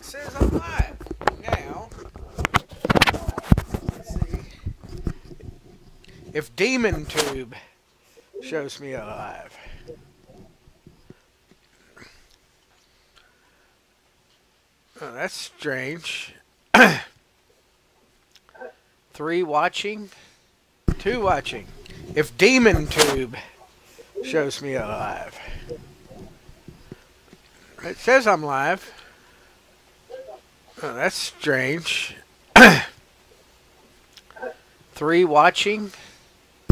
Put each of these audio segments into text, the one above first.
says I'm live. Now, let's see. If Demon Tube shows me alive. Oh, that's strange. 3 watching, 2 watching. If Demon Tube shows me alive. It says I'm live. Oh, that's strange. 3 watching,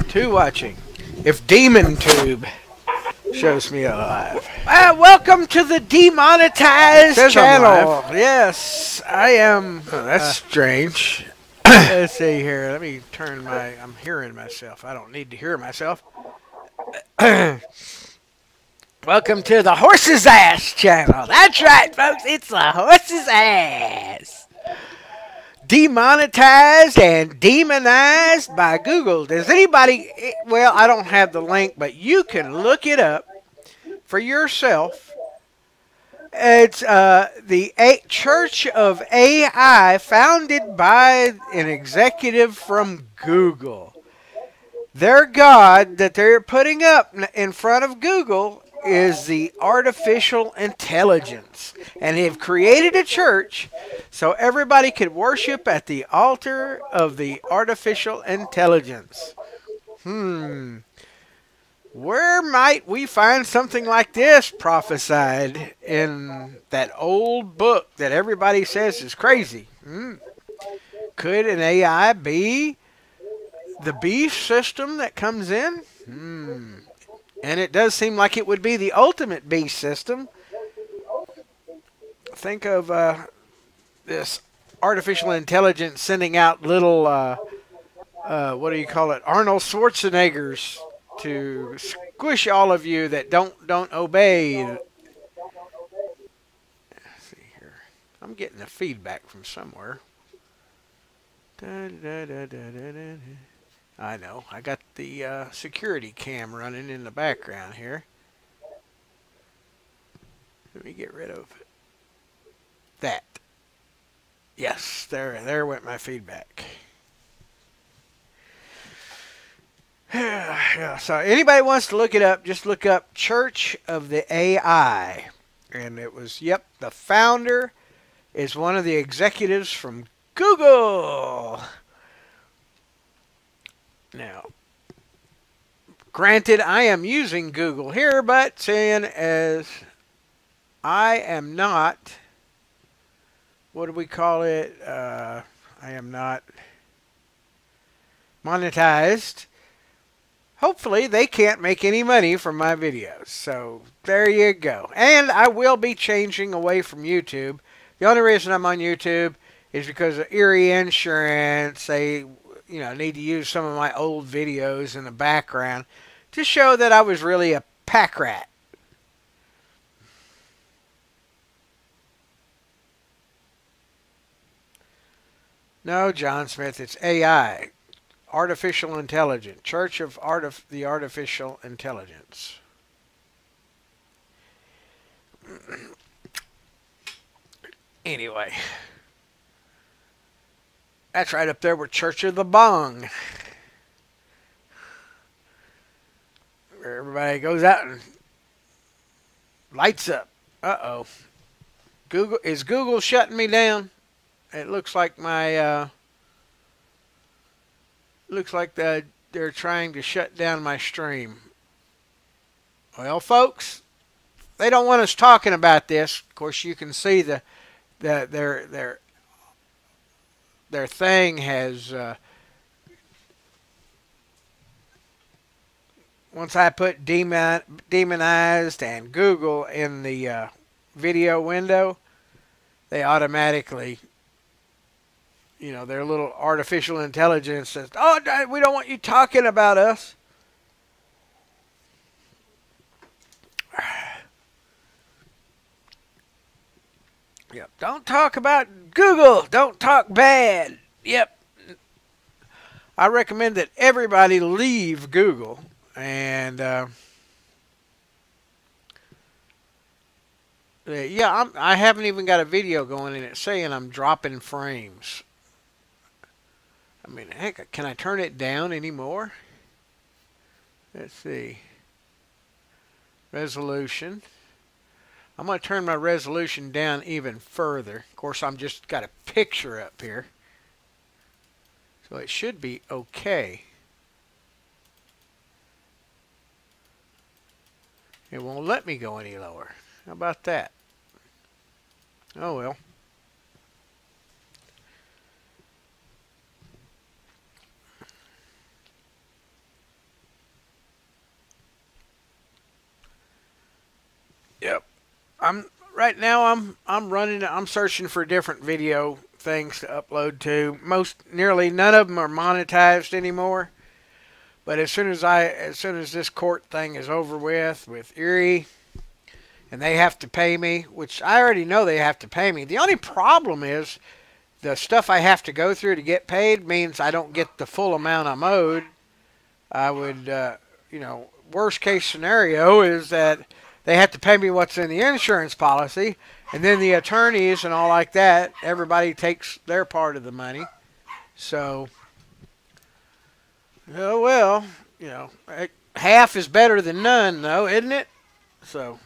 2 watching. If Demon Tube shows me alive. Welcome to the Demonized channel. Yes, I am. Oh, that's strange. Let's see here. Let me turn my. I'm hearing myself. I don't need to hear myself. Welcome to the Horse's Ass channel. That's right, folks. It's the Horse's Ass. Demonetized and demonized by Google. Does anybody? Well, I don't have the link, but you can look it up for yourself. It's the Church of AI, founded by an executive from Google. Their God that they're putting up in front of Google is the artificial intelligence. And they've created a church so everybody could worship at the altar of the artificial intelligence. Where might we find something like this prophesied in that old book that everybody says is crazy? Could an AI be the beast system that comes in? And it does seem like it would be the ultimate beast system. Think of this artificial intelligence sending out little, what do you call it, Arnold Schwarzeneggers to squish all of you that don't obey. Let's see here. I'm getting a feedback from somewhere. I know. I got the security cam running in the background here. Let me get rid of that. Yes, there went my feedback. Yeah, so anybody wants to look it up, just look up Church of the AI. And it was, yep, the founder is one of the executives from Google. Now, granted, I am using Google here, but seeing as I am not, what do we call it? I am not monetized. Hopefully, they can't make any money from my videos. So, there you go. And I will be changing away from YouTube. The only reason I'm on YouTube is because of Erie Insurance. They, need to use some of my old videos in the background to show that I was really a pack rat. No, John Smith, it's AI. Artificial Intelligence. Church of the Artificial Intelligence. Anyway. That's right up there with Church of the Bong. Where everybody goes out and lights up. Uh-oh. Is Google shutting me down? It looks like my... they're trying to shut down my stream. Well, folks, they don't want us talking about this. Of course, you can see their thing has. Once I put demonized and Google in the video window, they automatically. Their little artificial intelligence says, "Oh, we don't want you talking about us." Yep. Don't talk about Google. Don't talk bad. Yep. I recommend that everybody leave Google and Yeah, I haven't even got a video going, and it's saying I'm dropping frames. I mean, heck, can I turn it down anymore? Let's see. Resolution. I'm going to turn my resolution down even further. Of course, I'm just got a picture up here. So it should be okay. It won't let me go any lower. How about that? Oh well. Yep. I'm right now I'm searching for different video things to upload to. Most nearly none of them are monetized anymore. But as soon as this court thing is over with Erie, and they have to pay me, which I already know they have to pay me. The only problem is the stuff I have to go through to get paid means I don't get the full amount I'm owed. I would, worst case scenario is that they have to pay me what's in the insurance policy, and then the attorneys and all like that, everybody takes their part of the money. So, oh well, half is better than none, though, isn't it? So,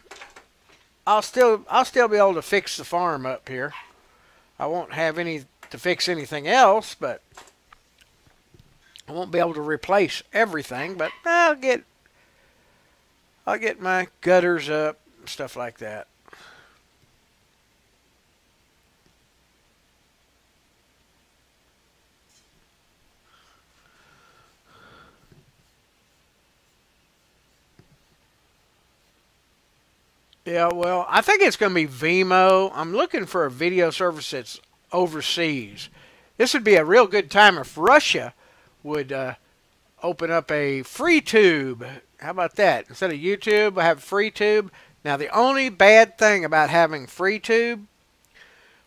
I'll still be able to fix the farm up here. I won't have any to fix anything else, but I won't be able to replace everything. But I'll get my gutters up, stuff like that. Yeah, well, I think it's going to be Vimeo. I'm looking for a video service that's overseas. This would be a real good time if Russia would open up a free tube. How about that? Instead of YouTube, I have free tube. Now, the only bad thing about having free tube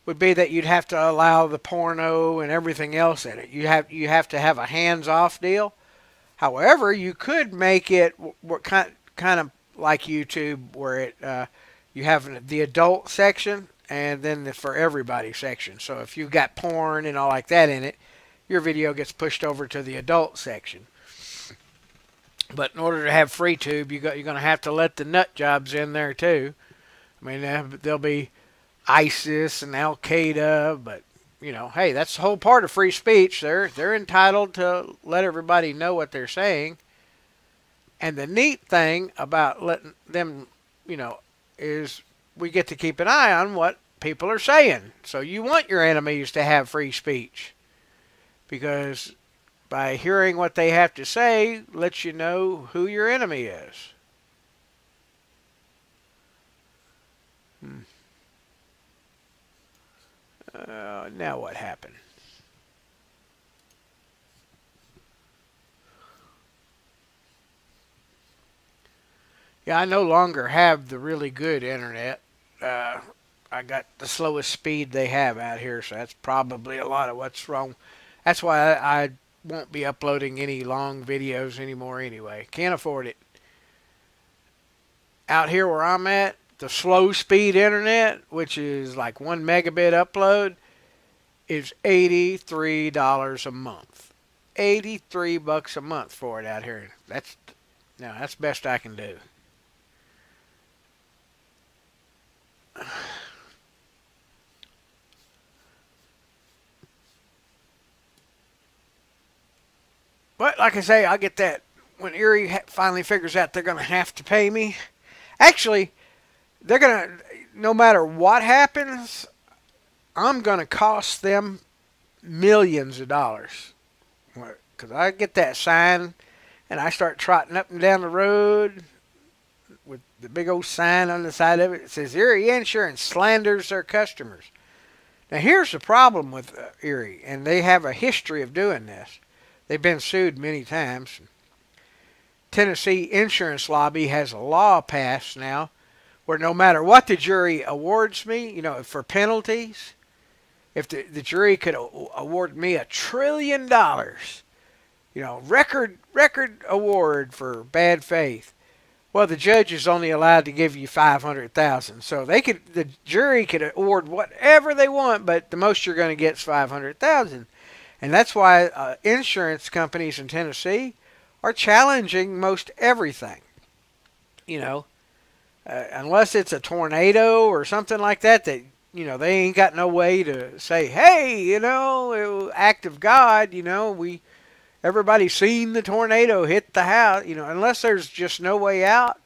would be that you'd have to allow the porno and everything else in it. You have to have a hands-off deal. However, you could make it kind of like YouTube, where you have the adult section and then the for everybody section. So if you've got porn and all like that in it, your video gets pushed over to the adult section. But in order to have free tube, you're going to have to let the nut jobs in there too. I mean, there'll be ISIS and Al Qaeda, but hey, that's the whole part of free speech. They're entitled to let everybody know what they're saying. And the neat thing about letting them, is we get to keep an eye on what people are saying. So you want your enemies to have free speech, because by hearing what they have to say lets you know who your enemy is. Now what happened? Yeah, I no longer have the really good internet. I got the slowest speed they have out here, so that's probably a lot of what's wrong. That's why I won't be uploading any long videos anymore anyway. Can't afford it. Out here where I'm at, the slow speed internet, which is like 1 megabit upload, is $83 a month. 83 bucks a month for it out here. That's best I can do. But like I say, I'll get that when Erie finally figures out they're going to have to pay me. Actually, they're going to, no matter what happens, I'm going to cost them millions of dollars. Because I get that sign and I start trotting up and down the road with the big old sign on the side of it. It says Erie Insurance slanders their customers. Now, here's the problem with Erie, and they have a history of doing this. They've been sued many times. Tennessee Insurance Lobby has a law passed now where no matter what the jury awards me, for penalties, if the jury could award me $1 trillion, record award for bad faith, Well, the judge is only allowed to give you 500,000. So the jury could award whatever they want, but the most you're going to get is 500,000. And that's why insurance companies in Tennessee are challenging most everything. You know, unless it's a tornado or something like that, they ain't got no way to say, hey, act of God, everybody's seen the tornado hit the house, unless there's just no way out.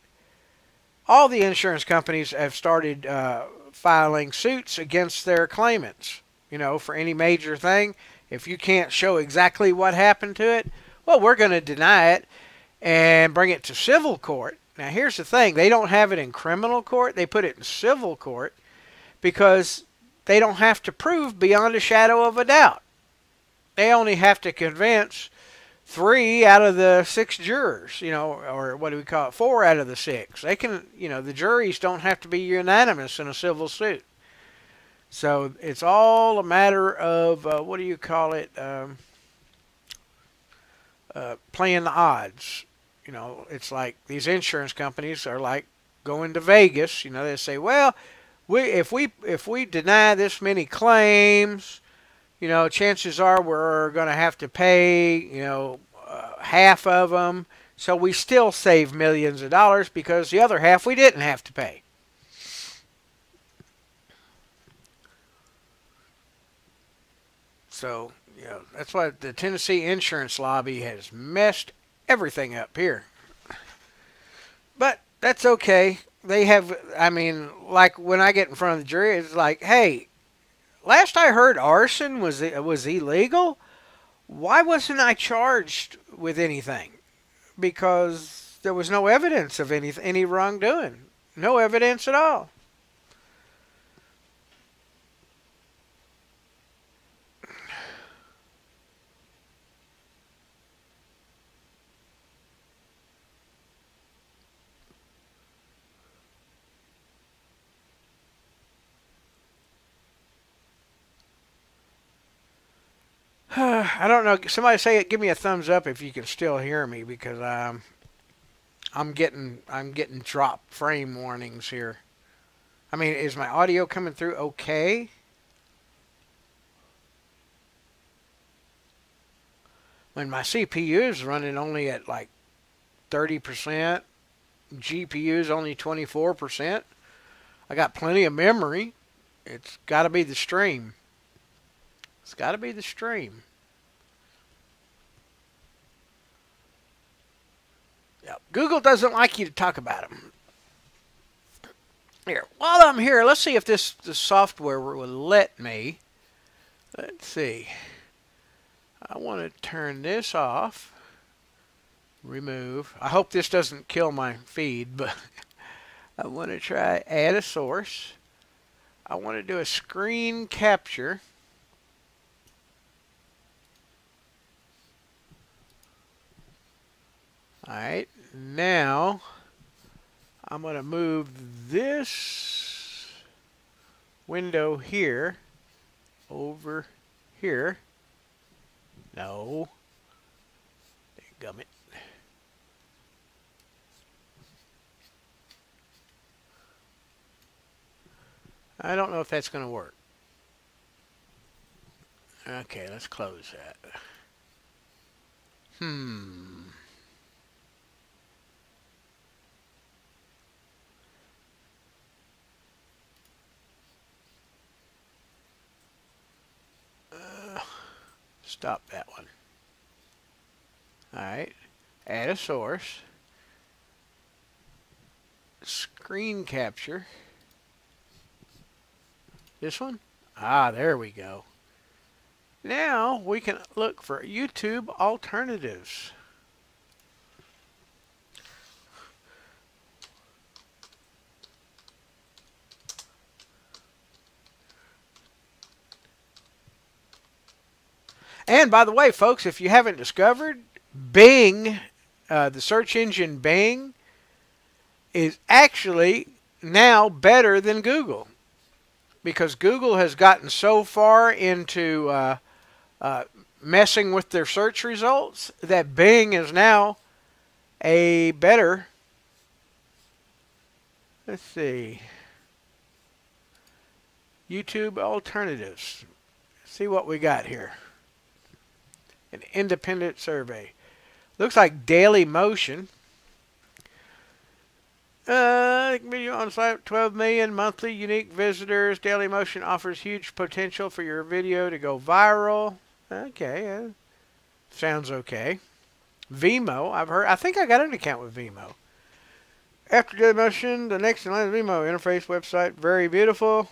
All the insurance companies have started filing suits against their claimants, for any major thing. If you can't show exactly what happened to it, well, we're going to deny it and bring it to civil court. Now, here's the thing. They don't have it in criminal court. They put it in civil court because they don't have to prove beyond a shadow of a doubt. They only have to convince 3 out of the 6 jurors, or what do we call it, 4 out of the 6. They can, the juries don't have to be unanimous in a civil suit. So it's all a matter of, what do you call it, playing the odds. It's like these insurance companies are like going to Vegas. They say, well, if we deny this many claims, chances are we're going to have to pay, half of them. So we still save millions of dollars because the other half we didn't have to pay. So, that's why the Tennessee insurance lobby has messed everything up here. But that's okay. They have, like when I get in front of the jury, it's like, hey, last I heard arson was illegal. Why wasn't I charged with anything? Because there was no evidence of any wrongdoing. No evidence at all. I don't know. Somebody say it. Give me a thumbs up if you can still hear me, because I'm getting drop frame warnings here. Is my audio coming through okay? When my CPU is running only at like 30%, GPU is only 24%. I got plenty of memory. It's got to be the stream. It's got to be the stream. Yep. Google doesn't like you to talk about them. Here, while I'm here, let's see if the software will let me. Let's see. I want to turn this off. Remove. I hope this doesn't kill my feed, but I want to try add a source. I want to do a screen capture. Alright, now I'm going to move this window here over here. No. Gummit. I don't know if that's going to work. Okay, let's close that. Stop that one. Alright, add a source. Screen capture. This one? Ah, there we go. Now we can look for YouTube alternatives. And by the way, folks, if you haven't discovered, Bing, the search engine Bing, is actually now better than Google. Because Google has gotten so far into messing with their search results that Bing is now a better Let's see. YouTube alternatives. See what we got here. An independent survey. Looks like Daily Motion. Video on site, 12 million monthly unique visitors. Daily Motion offers huge potential for your video to go viral. Okay, sounds okay. Vimo, I think I got an account with Vimo. After Daily Motion, the next in line is Vimo interface website, very beautiful.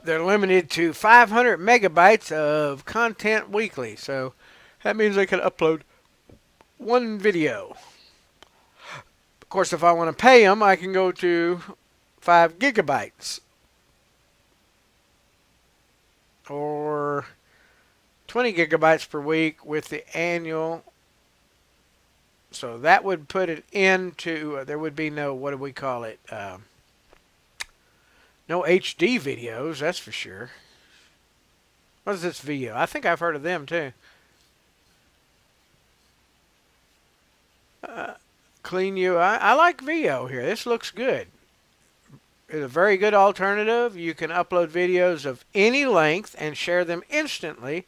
They're limited to 500 megabytes of content weekly, so that means they can upload one video. Of course, if I want to pay them, I can go to 5 gigabytes or 20 gigabytes per week with the annual. So that would put it into, there would be no, what do we call it? No HD videos, that's for sure. What is this video? I think I've heard of them too. Clean UI. I like VO here. This looks good. It's a very good alternative. You can upload videos of any length and share them instantly.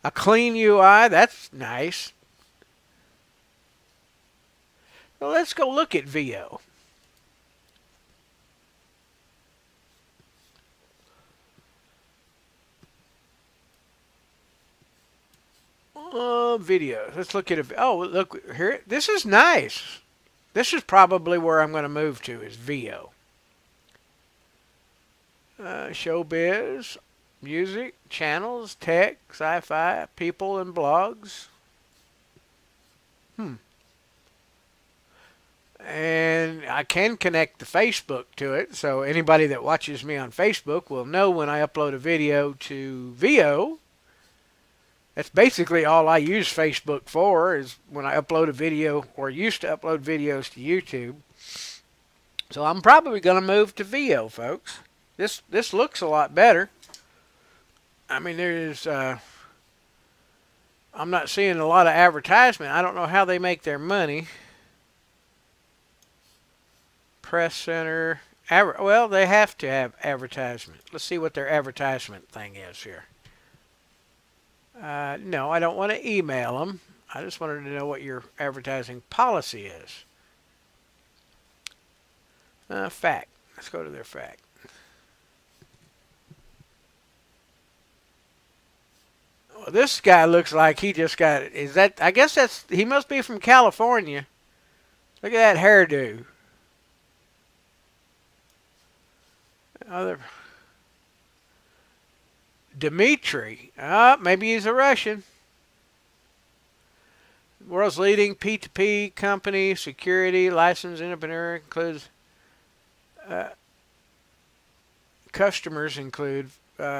A clean UI, that's nice. Well, let's go look at VO. Video. Let's look at it. Oh, look here. This is nice. This is probably where I'm going to move to is VO. Showbiz, music, channels, tech, sci-fi, people, and blogs. And I can connect the Facebook to it, so anybody that watches me on Facebook will know when I upload a video to VO. That's basically all I use Facebook for, is when I upload a video, or used to upload videos to YouTube. So I'm probably going to move to VO, folks. This looks a lot better. I mean, I'm not seeing a lot of advertisement. I don't know how they make their money. Press Center. Well, they have to have advertisement. Let's see what their advertisement thing is here. No, I don't want to email them. I just wanted to know what your advertising policy is. Fact. Let's go to their fact. Well, this guy looks like he just got it. Is that? I guess he must be from California. Look at that hairdo. Dmitry. Maybe he's a Russian. World's leading P2P company, security, licensed entrepreneur, includes customers include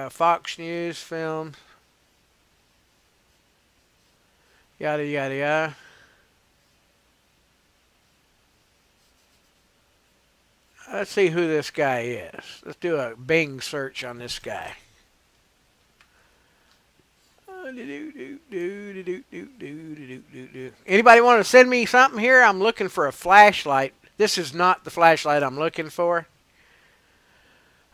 Fox News, film, yada, yada, yada. Let's see who this guy is. Let's do a Bing search on this guy. Anybody want to send me something here? I'm looking for a flashlight. This is not the flashlight I'm looking for.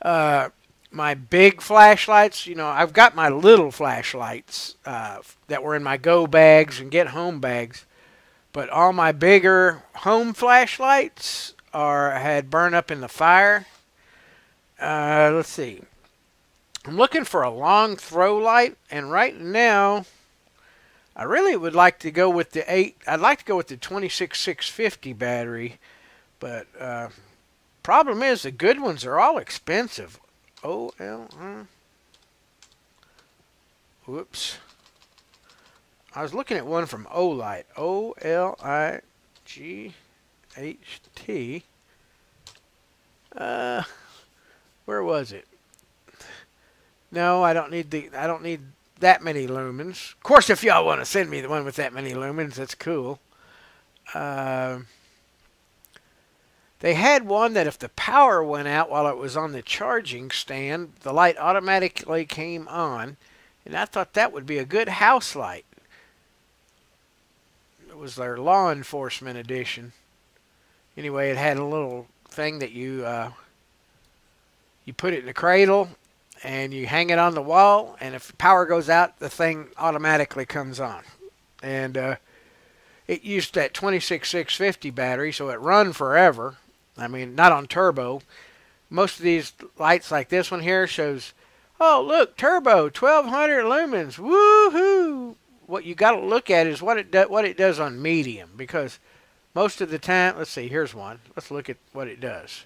My big flashlights, I've got my little flashlights that were in my go bags and get home bags. But all my bigger home flashlights had burned up in the fire. Let's see. I'm looking for a long throw light, and right now, I really would like to go with I'd like to go with the 26650 battery, but problem is the good ones are all expensive. Whoops. I was looking at one from Olight. OLIGHT. Where was it? No, I don't need that many lumens. Of course, if y'all want to send me the one with that many lumens, that's cool. They had one that if the power went out while it was on the charging stand, the light automatically came on. And I thought that would be a good house light. It was their law enforcement edition. Anyway, it had a little thing that you put it in the cradle and you hang it on the wall, and if power goes out, the thing automatically comes on. And it used that 26650 battery, so it run forever. I mean, not on turbo. Most of these lights like this one here shows, oh, look, turbo, 1200 lumens, woohoo. What you got to look at is what it does on medium, because most of the time, let's see, here's one. Let's look at what it does.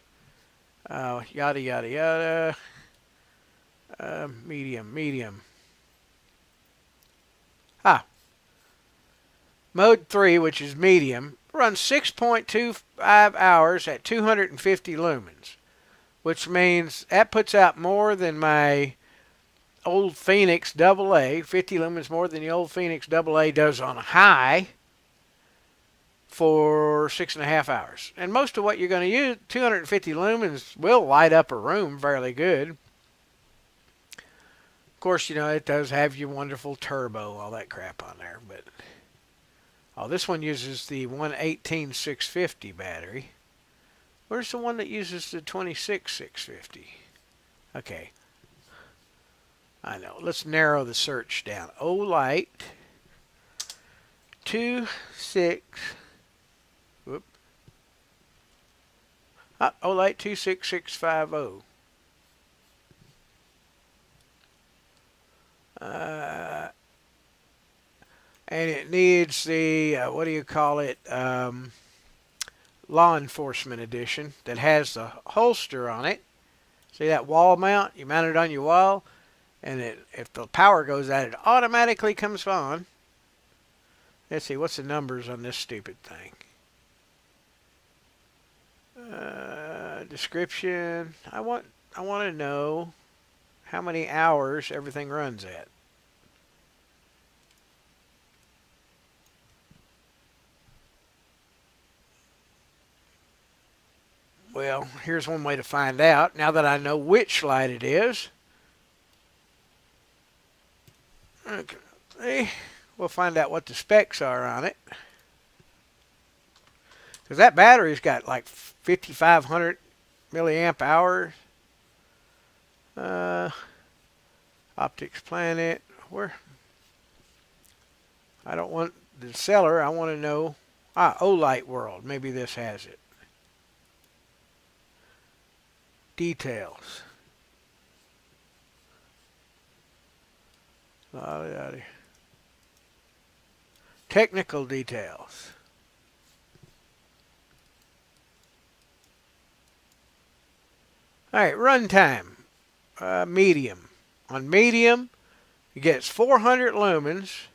Yada, yada, yada. Medium. Mode 3, which is medium, runs 6.25 hours at 250 lumens, which means that puts out more than my old Phoenix AA, 50 lumens more than the old Phoenix AA does on a high for 6.5 hours. And most of what you're going to use, 250 lumens, will light up a room fairly good. Of course, it does have your wonderful turbo, all that crap on there, but this one uses the 118-650 battery. Where's the one that uses the 26-650? Okay. I know. Let's narrow the search down. Olight 26. Whoop. Olight 26650. And it needs the, what do you call it, law enforcement edition that has the holster on it. See that wall mount? You mount it on your wall, and if the power goes out, it automatically comes on. Let's see, what's the numbers on this stupid thing? Description. I want to know how many hours everything runs at. Well, here's one way to find out. Now that I know which light it is, okay, we'll find out what the specs are on it. Because that battery's got like 5,500 milliamp hours. Optics Planet. Where? I don't want the seller. I want to know. Olight World. Maybe this has it. Details. Technical details. All right, runtime. Medium. On medium, it gets 400 lumens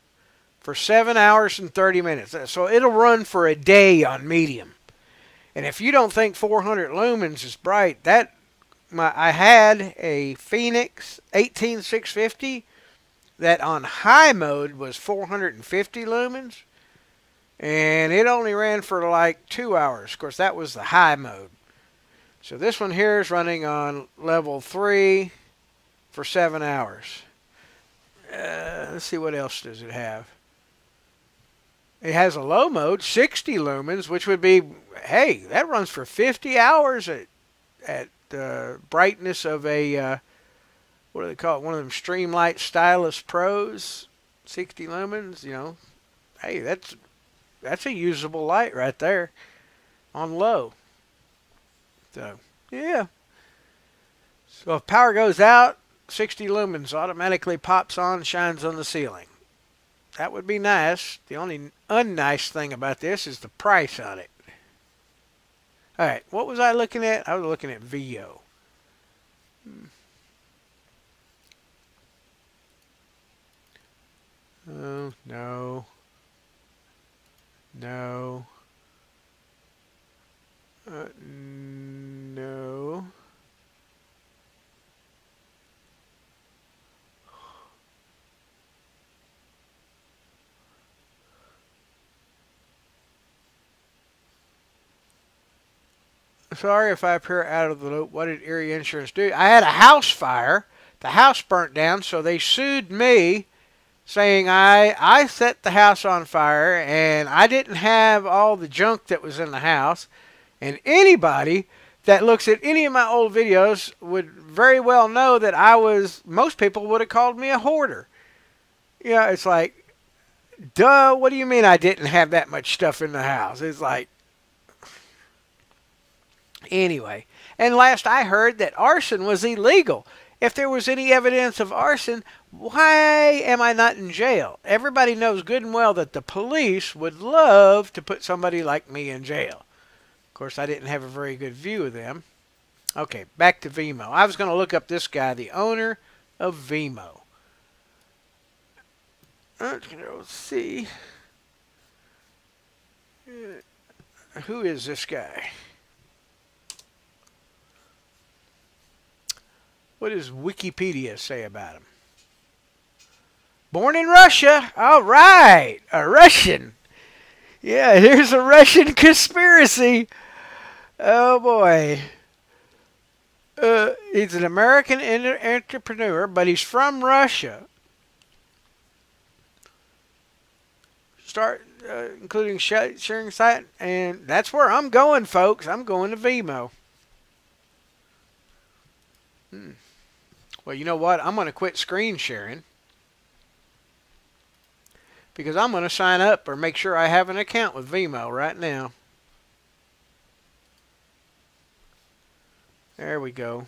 for 7 hours and 30 minutes. So it'll run for a day on medium. And if you don't think 400 lumens is bright, I had a Phoenix 18650 that on high mode was 450 lumens, and it only ran for like 2 hours. Of course, that was the high mode. So this one here is running on level 3 for 7 hours. Let's see, what else does it have? It has a low mode, 60 lumens, which would be, hey, that runs for 50 hours at the brightness of a, what do they call it? One of them Streamlight Stylus Pros, 60 lumens. Hey, that's a usable light right there on low. So yeah. So if power goes out, 60 lumens automatically pops on, shines on the ceiling. That would be nice. The only unnice thing about this is the price on it. All right, what was I looking at? I was looking at VO. Oh, no. No. No. Sorry if I appear out of the loop. What did Erie Insurance do? I had a house fire The house burnt down, so they sued me, saying I set the house on fire and I didn't have all the junk that was in the house. And anybody that looks at any of my old videos would very well know that most people would have called me a hoarder. Yeah, it's like, duh, what do you mean I didn't have that much stuff in the house? It's like, anyway. And last I heard that arson was illegal. If there was any evidence of arson, why am I not in jail? Everybody knows good and well that the police would love to put somebody like me in jail. Of course, I didn't have a very good view of them. Okay, back to Vimeo. I was going to look up this guy, the owner of Vimeo. Let's see. Who is this guy? What does Wikipedia say about him? Born in Russia. All right. A Russian. Yeah, here's a Russian conspiracy. Oh, boy. He's an American entrepreneur, but he's from Russia. Including sharing site, and that's where I'm going, folks. I'm going to Vimeo. Well, you know what? I'm going to quit screen sharing because I'm going to sign up or make sure I have an account with Vimeo right now. There we go.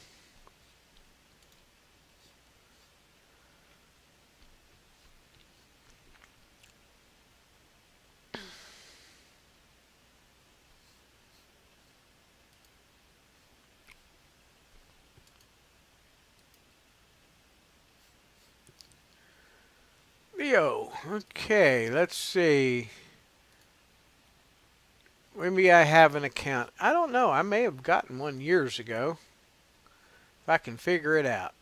Yo, okay, let's see. Maybe I have an account. I don't know. I may have gotten one years ago. If I can figure it out.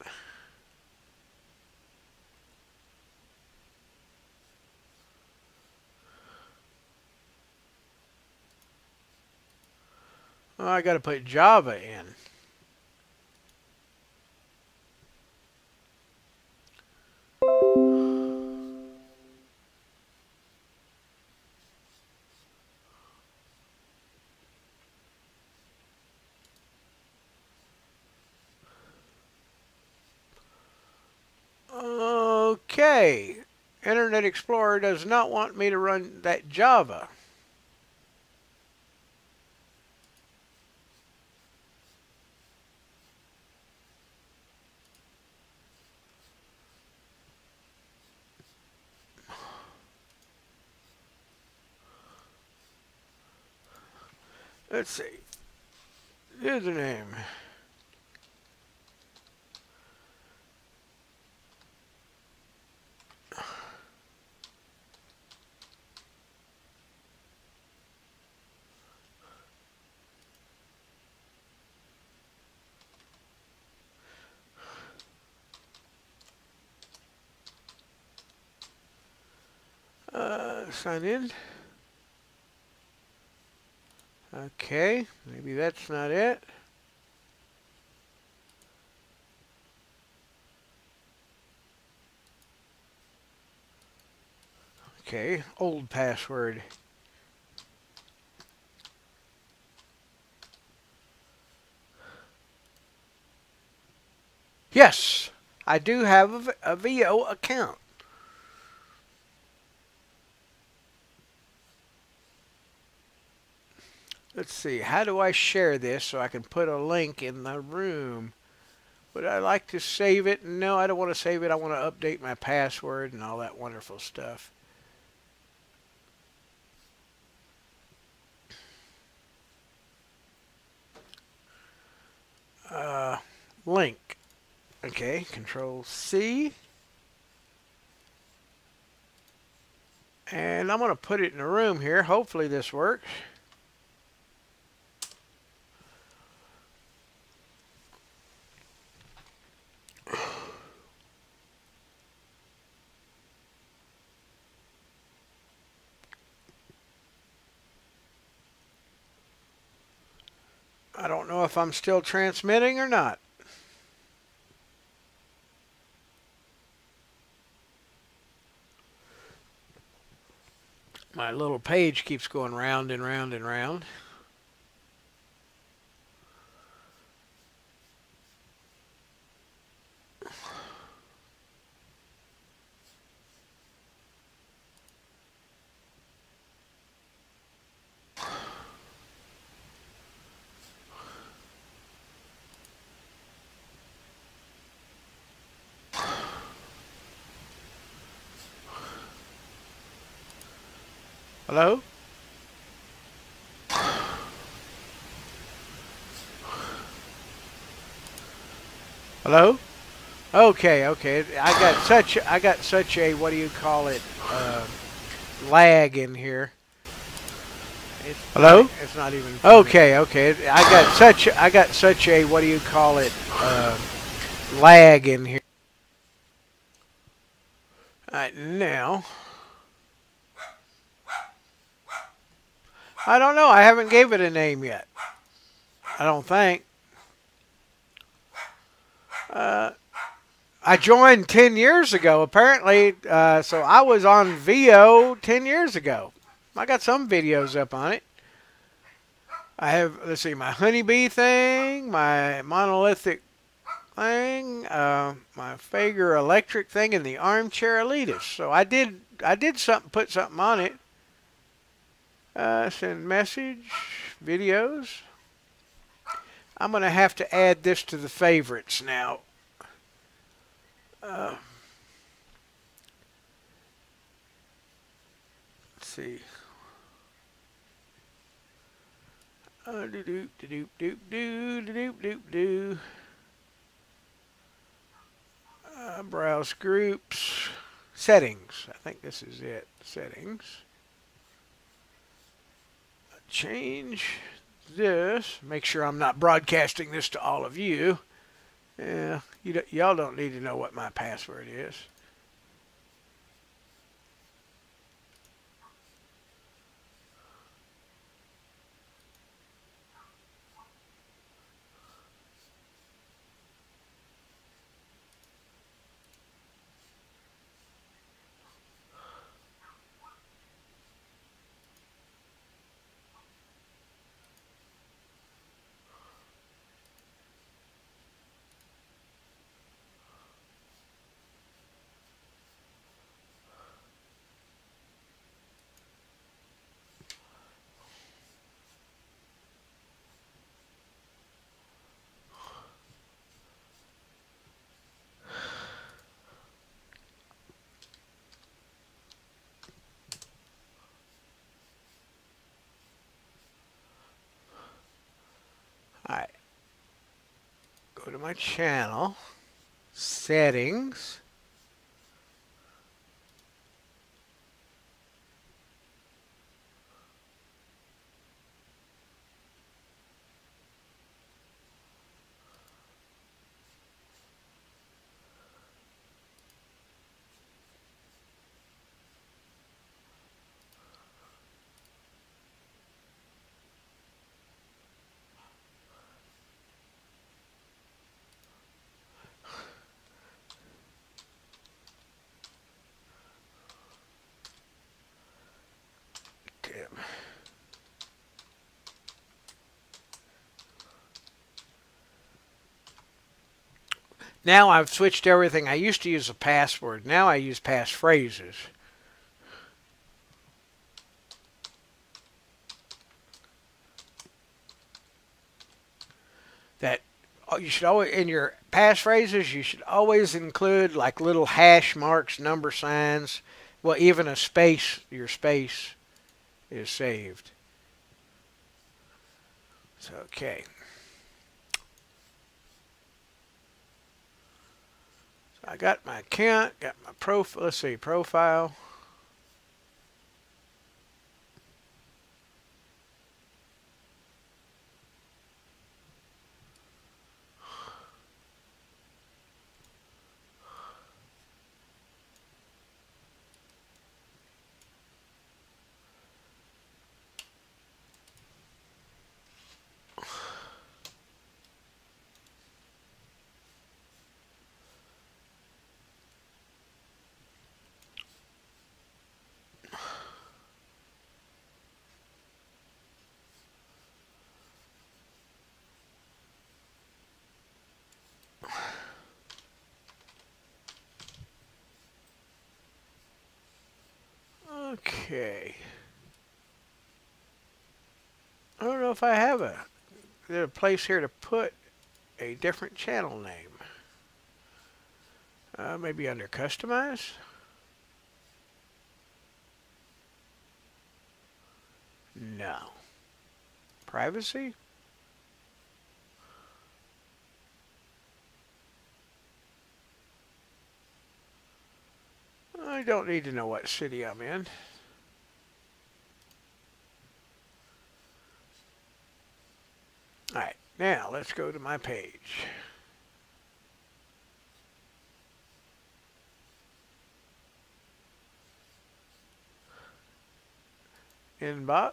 Well, I got to put Java in. Okay. Internet Explorer does not want me to run that Java. Let's see. Username. Sign in. Okay, maybe that's not it. Okay, old password. Yes, I do have a VO account. Let's see, how do I share this so I can put a link in the room? Would I like to save it? No, I don't want to save it. I want to update my password and all that wonderful stuff. Link. Okay, Control C. And I'm going to put it in the room here. Hopefully this works. I don't know if I'm still transmitting or not. My little page keeps going round and round and round. Hello? Hello? Okay, okay. I got such a what do you call it? Lag in here. Hello? It's not even funny. Okay, okay. I got such a what do you call it? Lag in here. All right, now I don't know. I haven't gave it a name yet. I don't think. Uh, I joined 10 years ago, apparently. So I was on VO 10 years ago. I got some videos up on it. I have, let's see, my honeybee thing, my monolithic thing, my Fager electric thing, and the armchair elitist. So I did something, put something on it. Send message, videos. I'm going to have to add this to the favorites now. Uh, let's see. Do do do do do do do do. Browse groups. Settings. I think this is it. Settings. Change this. Make sure I'm not broadcasting this to all of you. Yeah, y'all don't need to know what my password is. All right. Go to my channel. Settings. Dim. Now I've switched everything. I used to use a password. Now I use passphrases. That you should always in your passphrases you should always include like little hash marks, number signs. Well, even a space. Your space is saved. So okay. So I got my account. Got my profile. Let's see profile. Okay. I don't know if I have there's a place here to put a different channel name. Maybe under customize? No. Privacy? I don't need to know what city I'm in. Alright, now let's go to my page. Inbox.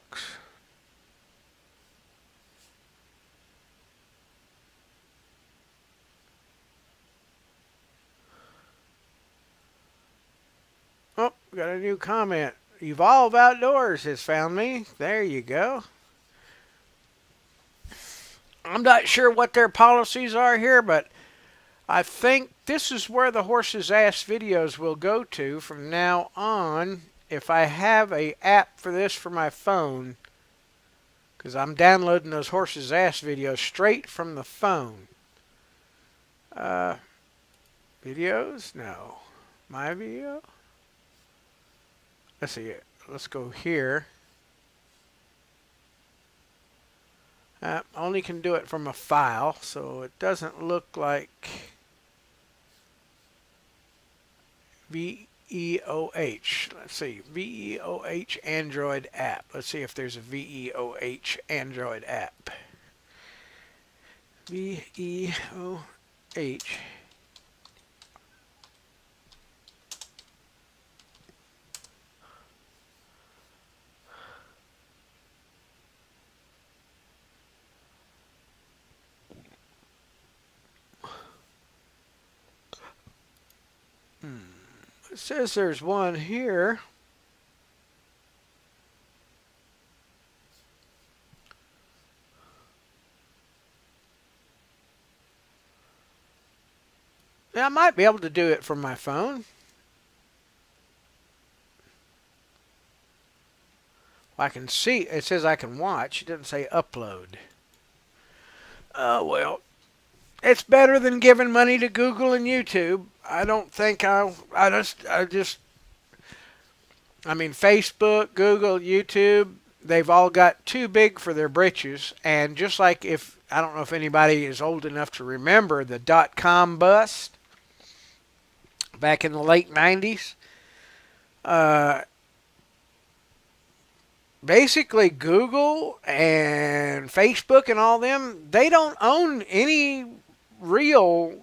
Oh, got a new comment. Evolve Outdoors has found me. There you go. I'm not sure what their policies are here, but I think this is where the horse's ass videos will go to from now on. If I have a app for this for my phone, because I'm downloading those horse's ass videos straight from the phone. Videos? No. My video? Let's see it. Let's go here. Only can do it from a file, so it doesn't look like VEOH. Let's see. VEOH Android app. Let's see if there's a VEOH Android app. VEOH. It says there's one here. Now, I might be able to do it from my phone. Well, I can see. It says I can watch. It doesn't say upload. Oh, well. It's better than giving money to Google and YouTube. I don't think I mean, Facebook, Google, YouTube, they've all got too big for their britches. And just like I don't know if anybody is old enough to remember the dot-com bust back in the late 90s. Basically, Google and Facebook and all them, they don't own any real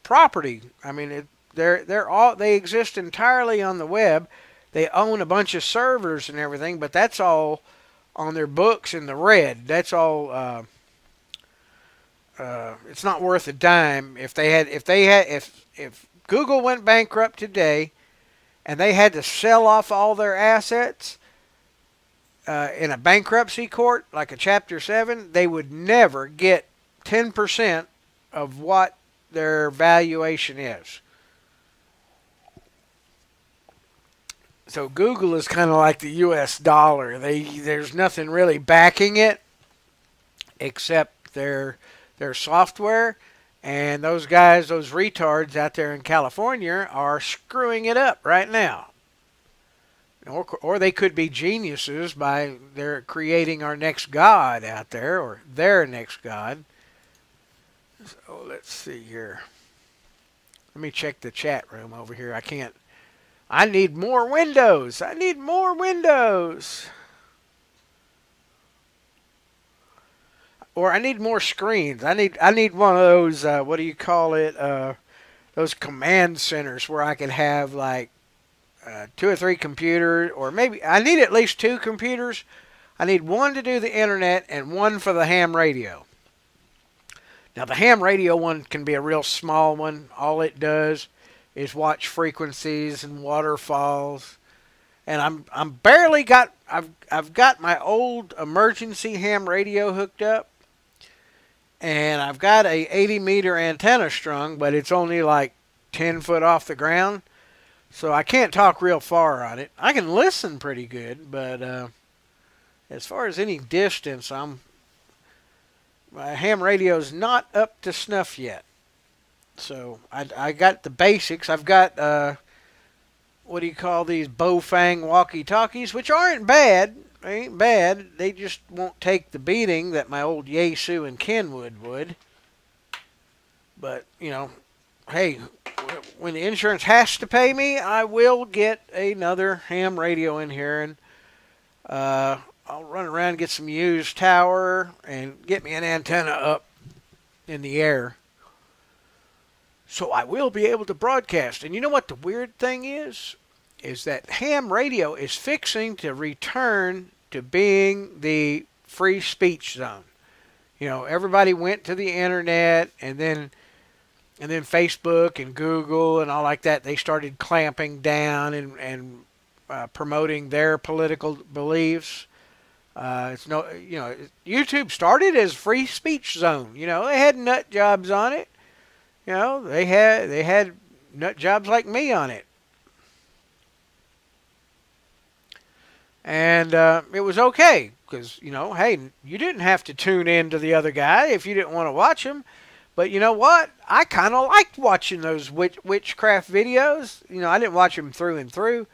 property. I mean, they exist entirely on the web. They own a bunch of servers and everything, but that's all on their books in the red. That's all. It's not worth a dime. If Google went bankrupt today, and they had to sell off all their assets in a bankruptcy court, like a Chapter 7, they would never get 10% of what their valuation is. So Google is kind of like the U.S. dollar. There's nothing really backing it except their software, and those guys, those retards out there in California, are screwing it up right now. Or they could be geniuses by they're creating our next god out there, or their next god. So let's see here. Let me check the chat room over here. I need more windows. I need more windows. Or I need more screens. I need one of those, what do you call it? Those command centers where I can have like 2 or 3 computers, or maybe I need at least 2 computers. I need one to do the internet and one for the ham radio. Now, the ham radio one can be a real small one. All it does is watch frequencies and waterfalls. And I've got my old emergency ham radio hooked up. And I've got a 80-meter antenna strung, but it's only like 10 foot off the ground. So I can't talk real far on it. I can listen pretty good, but as far as any distance, my ham radio's not up to snuff yet. So I got the basics. I've got what do you call these Bofang walkie-talkies, which aren't bad. They ain't bad. They just won't take the beating that my old Yaesu and Kenwood would. But hey, when the insurance has to pay me, I will get another ham radio in here, and I'll run around and get some used tower and get me an antenna up in the air. So I will be able to broadcast. And you know what the weird thing is? Is that ham radio is fixing to return to being the free speech zone. Everybody went to the internet, and then Facebook and Google and all like that, they started clamping down and promoting their political beliefs. It's no, YouTube started as free speech zone. They had nut jobs on it. They had nut jobs like me on it, and it was okay because hey, you didn't have to tune in to the other guy if you didn't want to watch him. But you know what? I kind of liked watching those witchcraft videos. I didn't watch them through and through,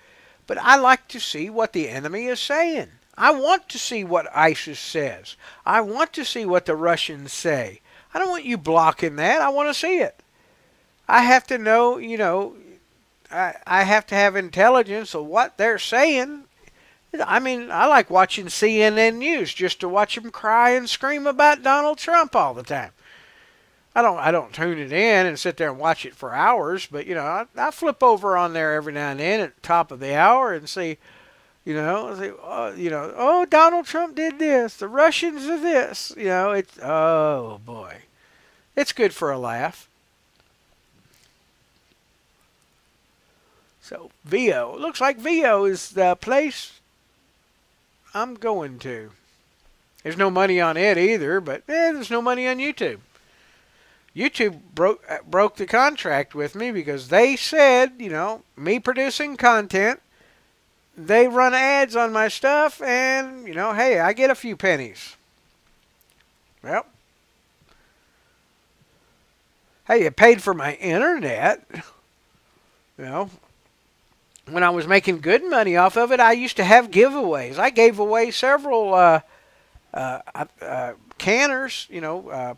but I like to see what the enemy is saying. I want to see what ISIS says. I want to see what the Russians say. I don't want you blocking that. I want to see it. I have to know, I have to have intelligence of what they're saying. I mean, I like watching CNN News just to watch them cry and scream about Donald Trump all the time. I don't tune it in and sit there and watch it for hours, but I flip over on there every now and then at the top of the hour and see, oh, Donald Trump did this, the Russians did this, it's, oh boy, it's good for a laugh. So VO, looks like VO is the place I'm going to. There's no money on it either, but there's no money on YouTube. YouTube broke the contract with me because they said, me producing content, they run ads on my stuff, and, hey, I get a few pennies. Well, hey, you paid for my internet. When I was making good money off of it, I used to have giveaways. I gave away several canners,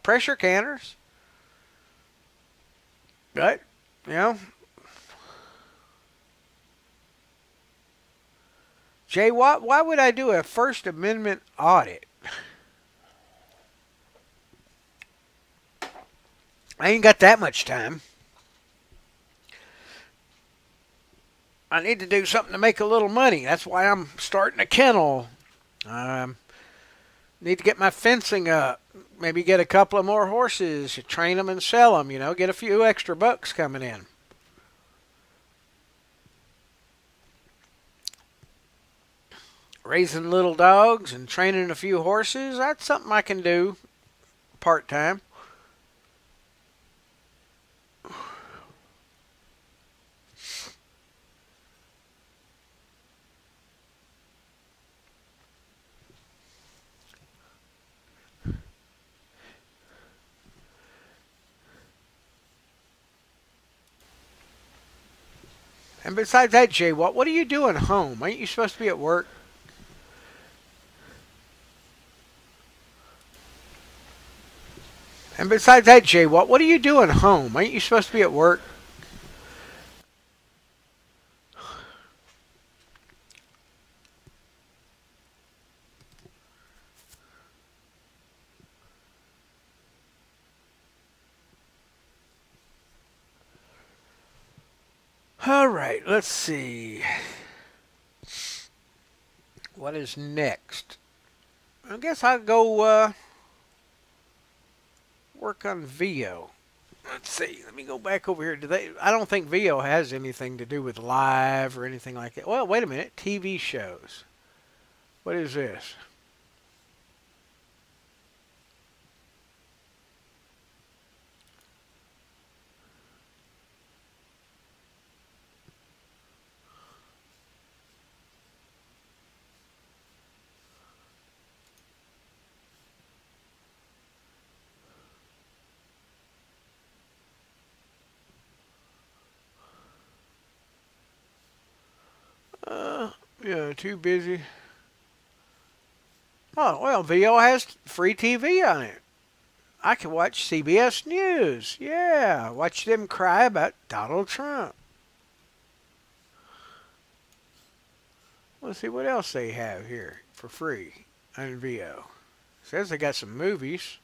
pressure canners. But, Jay, why would I do a First Amendment audit? I ain't got that much time. I need to do something to make a little money. That's why I'm starting a kennel. Need to get my fencing up. Maybe get a couple of more horses, train them and sell them, get a few extra bucks coming in. Raising little dogs and training a few horses, that's something I can do part-time. And besides that, Jay, what are you doing home? Aren't you supposed to be at work? And besides that, Jay, what are you doing home? Aren't you supposed to be at work? All right, let's see. What is next? I guess I'll go work on VO. Let's see. Let me go back over here. I don't think VO has anything to do with live or anything like that. Well, wait a minute. TV shows. What is this? Yeah, too busy. Oh, well, VO has free TV on it. I can watch CBS News. Yeah, watch them cry about Donald Trump. Let's see what else they have here for free on VO. Says they got some movies.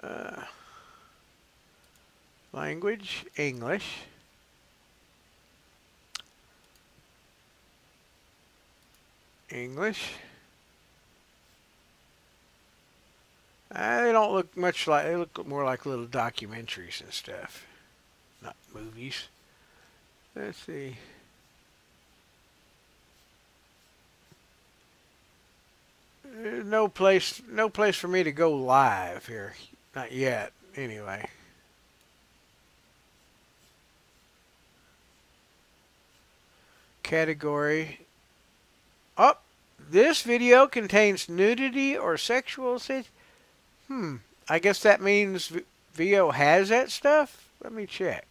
Uh, Language, English. English. They don't look much like, they look more like little documentaries and stuff, not movies. Let's see. There's no place for me to go live here. Not yet, anyway. Category. Oh, this video contains nudity or sexual. Hmm. I guess that means VO has that stuff. Let me check.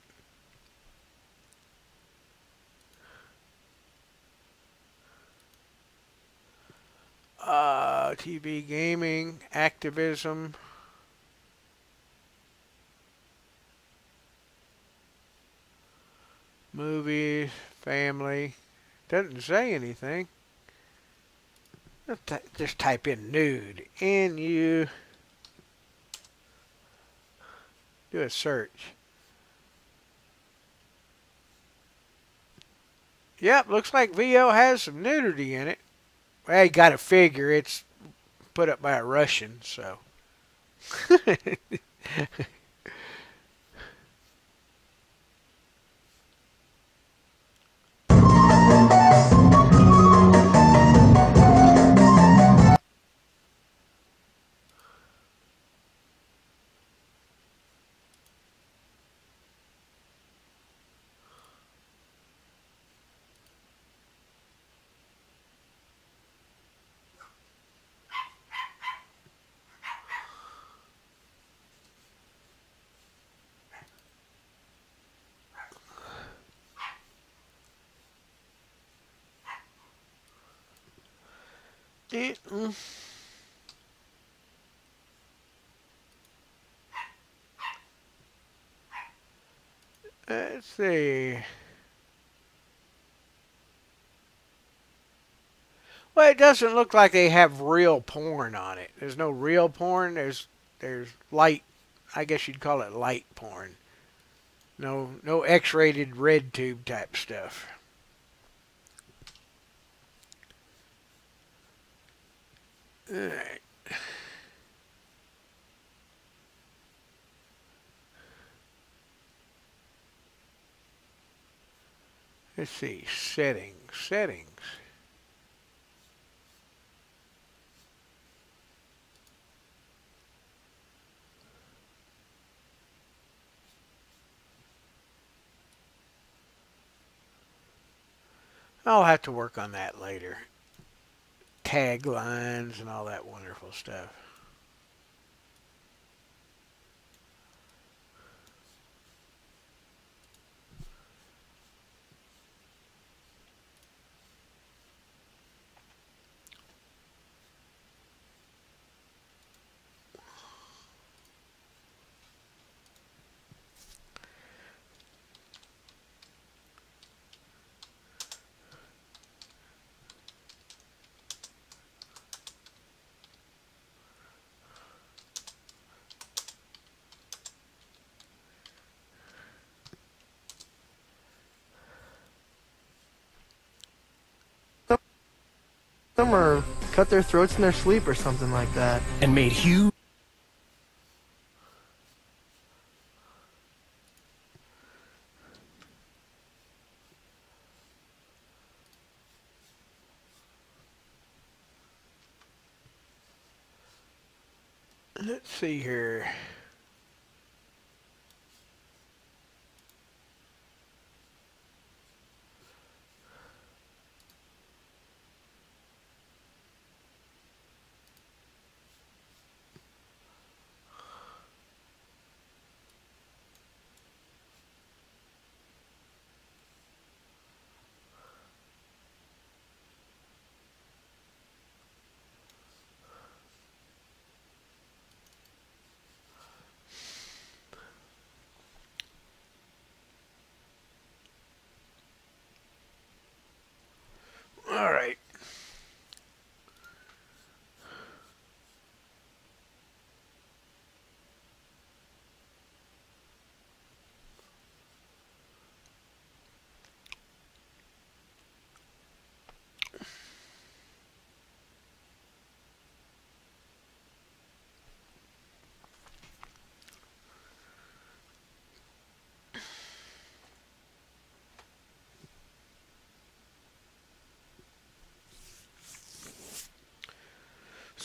TV, gaming, activism, movies, family. Doesn't say anything. Just type in nude. N-U. Do a search. Yep, looks like VO has some nudity in it. Well, you got to figure it's put up by a Russian, so. Let's see. Well, it doesn't look like they have real porn on it. There's no real porn. There's light. I guess you'd call it light porn. No X-rated red tube type stuff. All right. Let's see. Settings. I'll have to work on that later. Taglines and all that wonderful stuff. Them or cut their throats in their sleep or something like that. And made huge. Let's see here.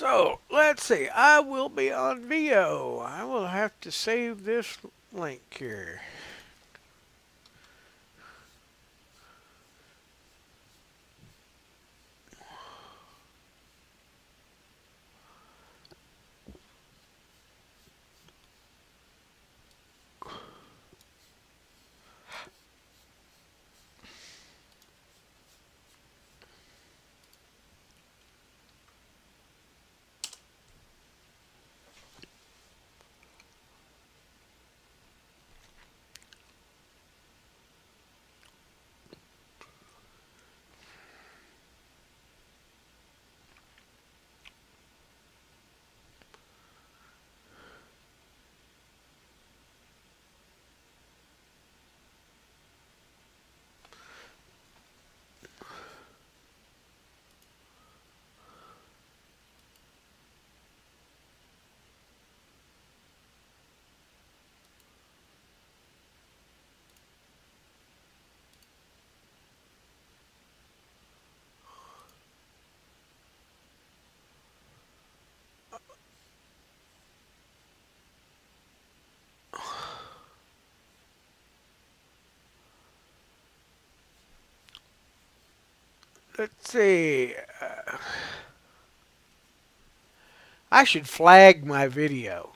So let's see. I will be on VO. I will have to save this link here. Let's see. I should flag my video.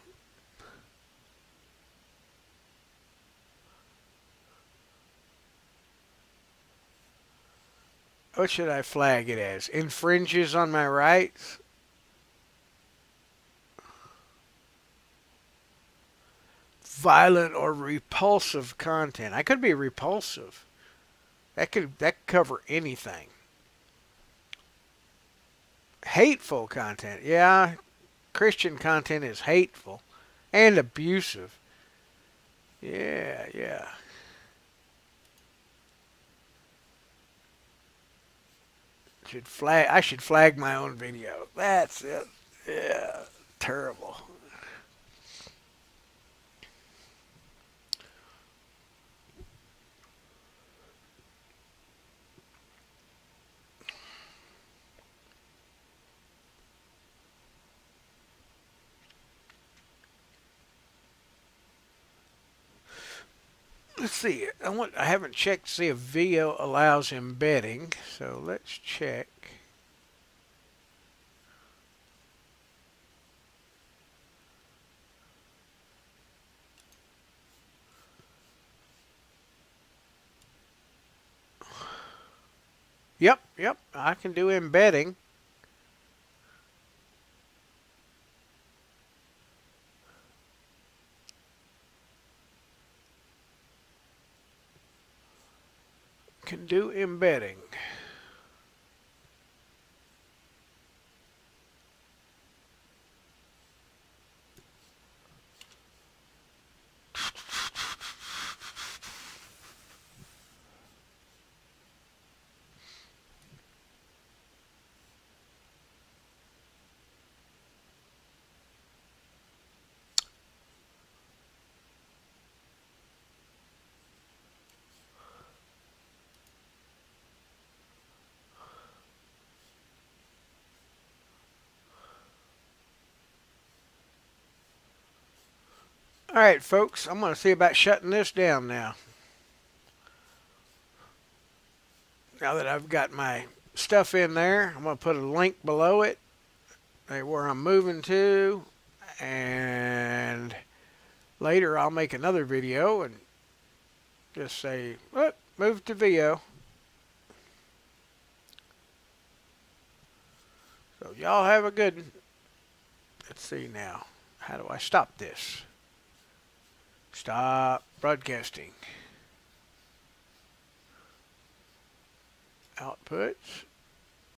What should I flag it as? Infringes on my rights? Violent or repulsive content. I could be repulsive. That could cover anything. Hateful content. Yeah, Christian content is hateful and abusive. Yeah, yeah. I should flag my own video. That's it. Yeah. Terrible. Let's see. I haven't checked to see if video allows embedding. So let's check. Yep, yep. I can do embedding. Can do embedding. All right, folks. I'm going to see about shutting this down now. Now that I've got my stuff in there, I'm going to put a link below it, where I'm moving to, and later I'll make another video and just say, "Look, move to VO." So y'all have a good one. Let's see now. How do I stop this? Stop broadcasting. Outputs.